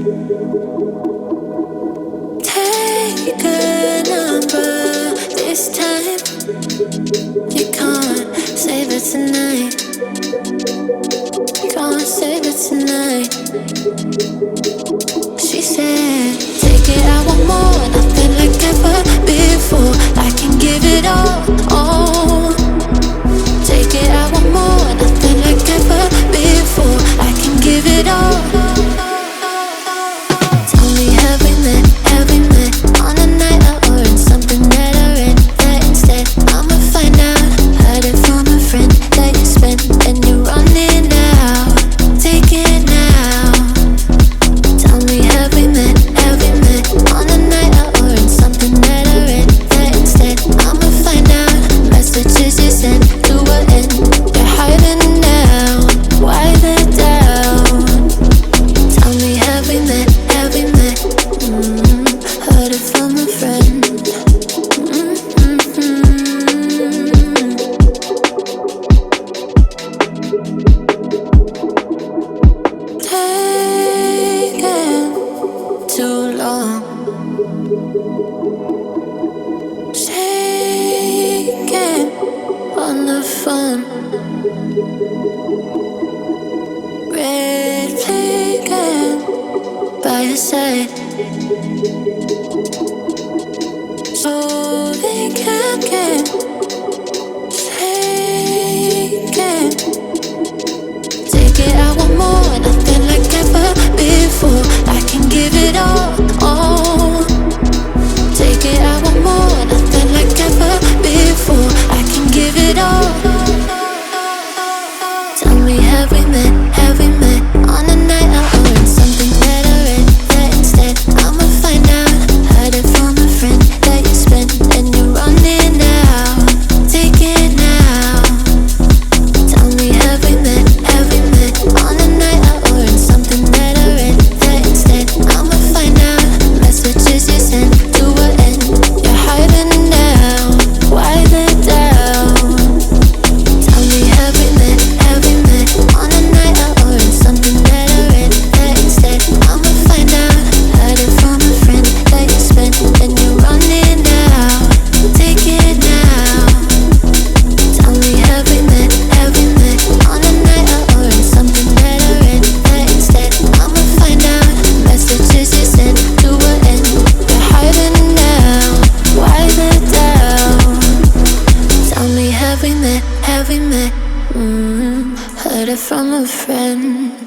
Take a number this time. You can't save it tonight. Can't save it tonight. She said, take it, I want more. Nothing like ever before. I can give it all. Take it, I want more. Nothing like ever before. I can give it all. Tell me, have we met on a night out or in something that I read? That instead, I'ma find out. Heard it from a friend that you spent and you're running out. Take it now. Tell me, have we met on a night out or in something that I read? That instead, I'ma find out. Messages you sent to an end. You're hiding now. Why the doubt? Tell me, have we met? Heard it from a friend. Taking too long. Shaking on the phone. Red flagging by your side. So they can't get taken. Take it, I want more. Nothing like ever before. I can give it all. Take it, I want more. Nothing like ever before. I can give it all. Tell me, have we met on a night out or in something that I read? That instead, I'ma find out. Heard it from a friend that you spent and you're running out. Take it now. Tell me, have we met on a night out or in something that I read? That instead, I'ma find out. Messages you sent to an end. You're hiding now. Why the doubt? Tell me, have we met on a night out or in something that I read? That instead, I'ma find out. Heard it from a friend that you spent and you're running out. Take it now. Tell me, have we met on a night out or in something that I read? That instead, I'ma find out. Messages you sent to an end. You're hiding now. Why the doubt? Tell me, have we met? Heard it from a friend.